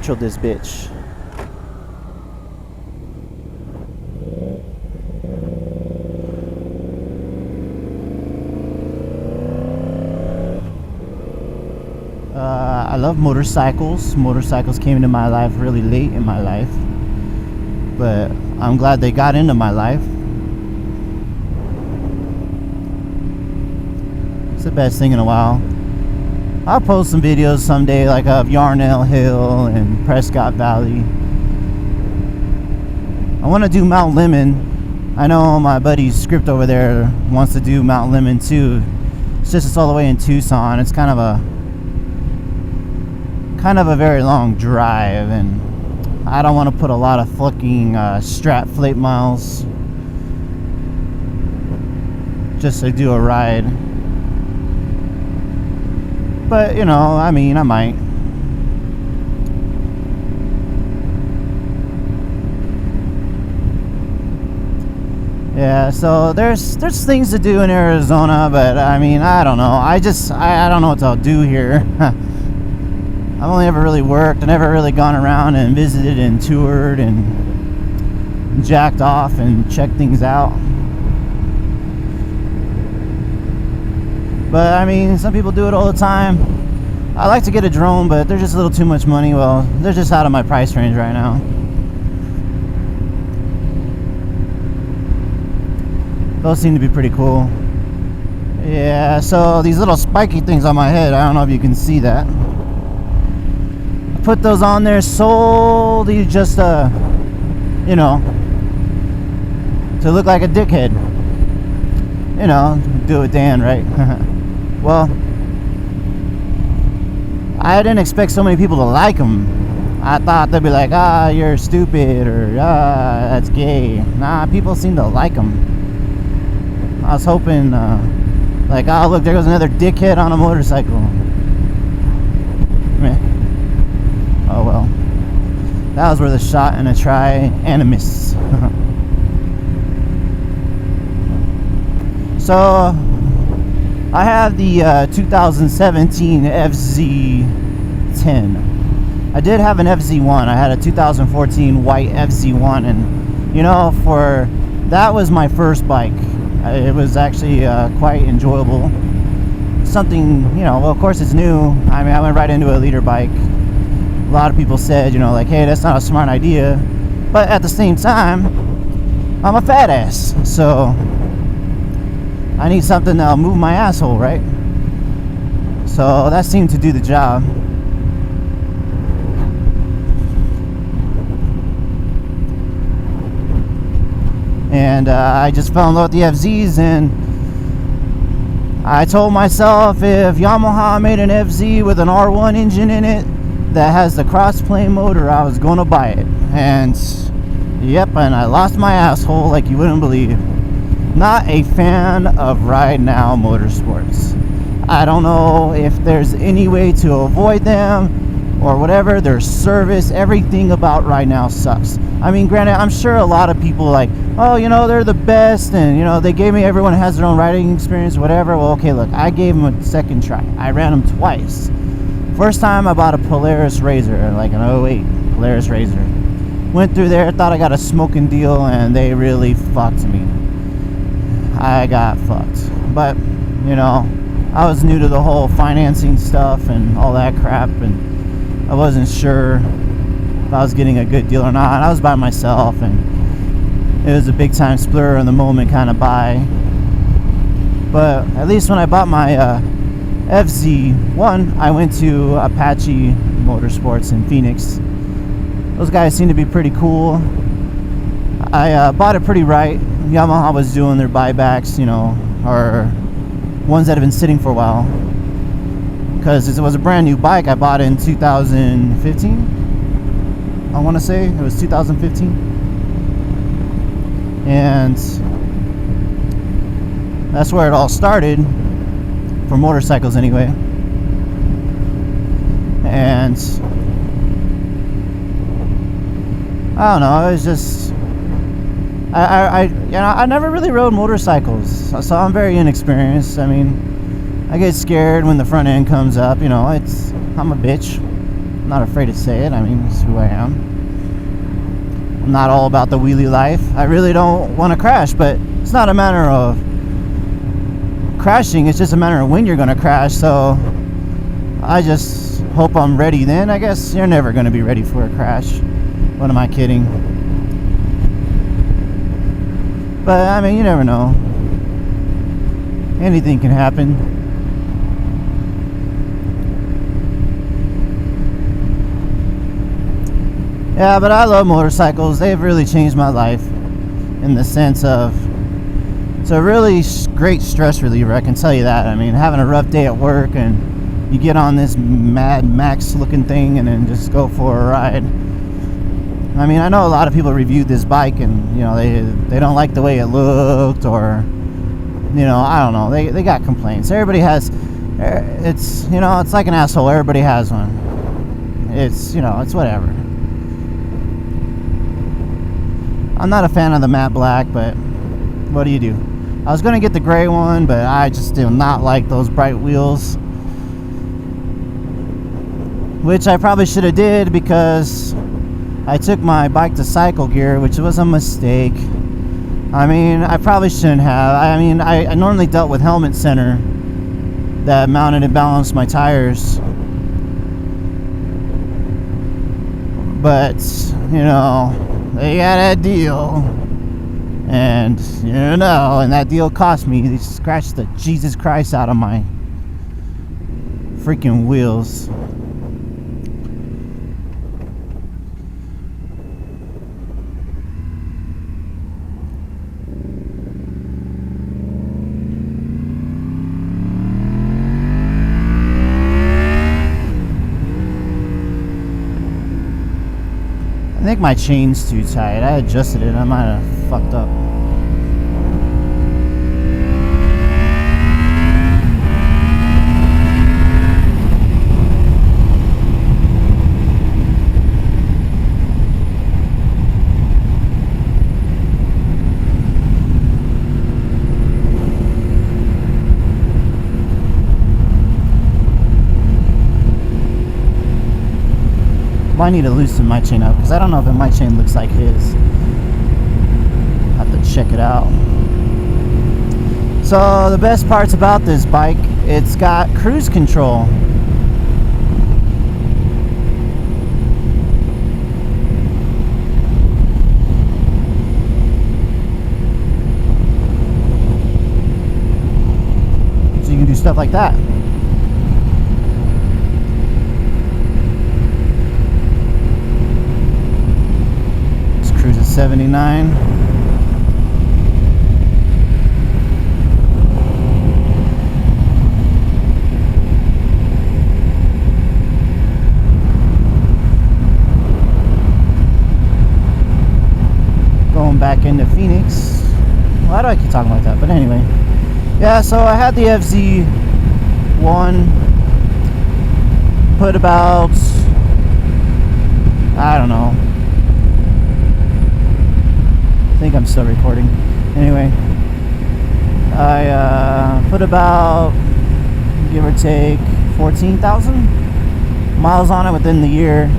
neutral this bitch. I love motorcycles. Motorcycles came into my life really late in my life, but I'm glad they got into my life. It's the best thing in a while. I'll post some videos someday, like of Yarnell Hill and Prescott Valley. I want to do Mount Lemmon. I know my buddy Script over there wants to do Mount Lemmon too. It's all the way in Tucson. It's kind of a very long drive, and I don't want to put a lot of fucking Strat Fleet miles just to do a ride. But you know, I mean, I might. Yeah, so there's things to do in Arizona, but I mean, I don't know. I don't know what I'll do here. I've only ever really worked. I've never really gone around and visited and toured and jacked off and checked things out. But I mean, some people do it all the time. I like to get a drone, but they're just a little too much money. Well, they're just out of my price range right now. Those seem to be pretty cool. Yeah, so these little spiky things on my head, I don't know if you can see that. Put those on there solely just you know, to look like a dickhead. You know, do it Dan, right? Well, I didn't expect so many people to like them. I thought they'd be like, ah, you're stupid, or ah, that's gay. Nah, people seem to like them. I was hoping like, oh look, there goes another dickhead on a motorcycle. Meh. Oh well, that was worth a shot and a try and a miss. So I have the 2017 FZ10. I did have an FZ1. I had a 2014 white FZ1, and you know, for that was my first bike. It was actually quite enjoyable. Something, you know, well, of course it's new. I mean, I went right into a liter bike. A lot of people said, you know, like, hey, that's not a smart idea. But at the same time, I'm a fat ass. So I need something that'll move my asshole, right? So that seemed to do the job. And I just fell in love with the FZs, and I told myself if Yamaha made an FZ with an R1 engine in it that has the cross-plane motor, I was going to buy it. And yep, and I lost my asshole like you wouldn't believe. Not a fan of Ride Now Motorsports. I don't know if there's any way to avoid them or whatever. Their service, everything about Ride Now sucks. I mean, granted, I'm sure a lot of people like, oh, you know, they're the best, and you know, they gave me, everyone has their own riding experience, whatever. Well, okay, look, I gave them a second try. I ran them twice. First time I bought a Polaris Razor, like an 08 Polaris Razor. Went through there, thought I got a smoking deal, and they really fucked me. I got fucked. But, you know, I was new to the whole financing stuff and all that crap, and I wasn't sure if I was getting a good deal or not. I was by myself, and it was a big time splur in the moment kind of buy. But at least when I bought my FZ1, I went to Apache Motorsports in Phoenix. Those guys seem to be pretty cool. I bought it pretty right. Yamaha was doing their buybacks, you know, or ones that have been sitting for a while. Because it was a brand new bike. I bought it in 2015. I want to say it was 2015. And that's where it all started, for motorcycles anyway. And I don't know, it was just I never really rode motorcycles, so I'm very inexperienced. I mean, I get scared when the front end comes up, you know, I'm a bitch. I'm not afraid to say it. I mean, it's who I am. I'm not all about the wheelie life. I really don't want to crash, but it's not a matter of crashing. It's just a matter of when you're going to crash. So I just hope I'm ready then. I guess you're never going to be ready for a crash. What am I kidding? But I mean, you never know. Anything can happen. Yeah, but I love motorcycles. They've really changed my life in the sense of it's a really great stress reliever, I can tell you that. I mean, having a rough day at work and you get on this Mad Max looking thing and then just go for a ride. I mean, I know a lot of people reviewed this bike and, you know, they don't like the way it looked, or, you know, I don't know. They got complaints. Everybody has, it's, you know, it's like an asshole. Everybody has one. It's, you know, it's whatever. I'm not a fan of the matte black, but what do you do? I was going to get the gray one, but I just do not like those bright wheels. Which I probably should have did because I took my bike to cycle gear, which was a mistake. I mean, I probably shouldn't have. I mean, I normally dealt with Helmet Center that mounted and balanced my tires. But, you know, they got that deal. And, you know, and that deal cost me. They scratched the Jesus Christ out of my freaking wheels. I think my chain's too tight. I adjusted it. I might have fucked up. I need to loosen my chain up because I don't know if my chain looks like his. I have to check it out. So the best parts about this bike, it's got cruise control. So you can do stuff like that. Cruise at 79. Going back into Phoenix. Why do I keep talking like that? But anyway. Yeah, so I had the FZ1. Put about, I don't know, I think I'm still recording. Anyway, I put about, give or take, 14,000 miles on it within the year.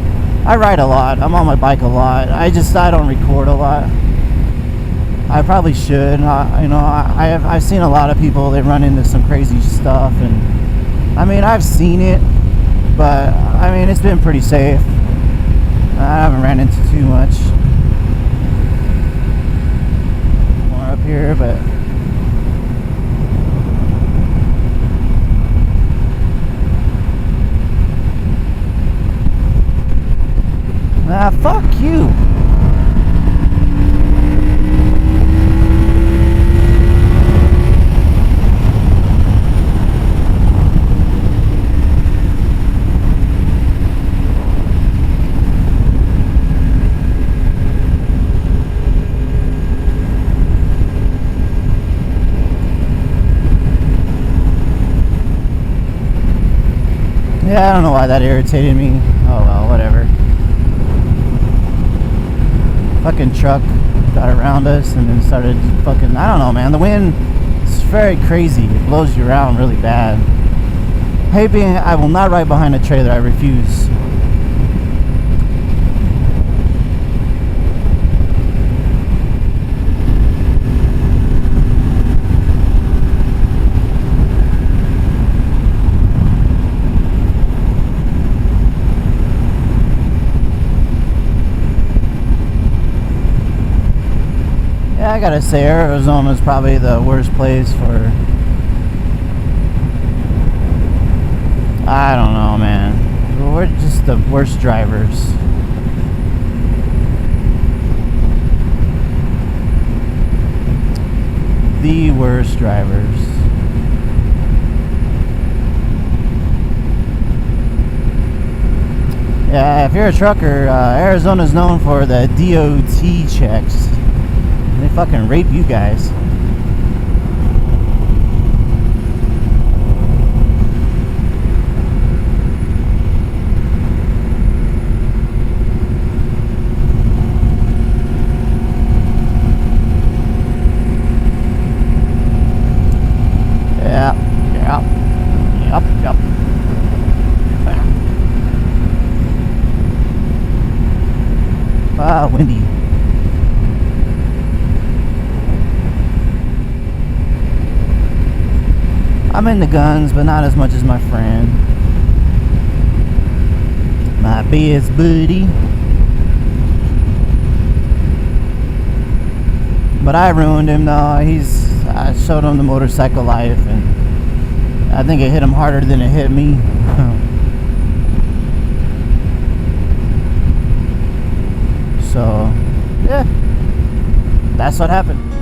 I ride a lot. I'm on my bike a lot. I don't record a lot. I probably should. You know, I've seen a lot of people. They run into some crazy stuff, and I mean, I've seen it, but I mean, it's been pretty safe. I haven't ran into too much. Up here, but fuck you. Yeah, I don't know why that irritated me. Oh well, whatever. Fucking truck got around us and then started fucking, I don't know, man. The wind is very crazy. It blows you around really bad. I will not ride behind a trailer. I refuse. I gotta say, Arizona's probably the worst place for... I don't know, man. We're just the worst drivers. The worst drivers. Yeah, if you're a trucker, Arizona's known for the DOT checks. They fucking rape you guys. Yep. Ah, windy. I'm into guns, but not as much as my friend. My best buddy. But I ruined him though. I showed him the motorcycle life, and I think it hit him harder than it hit me. So, yeah, that's what happened.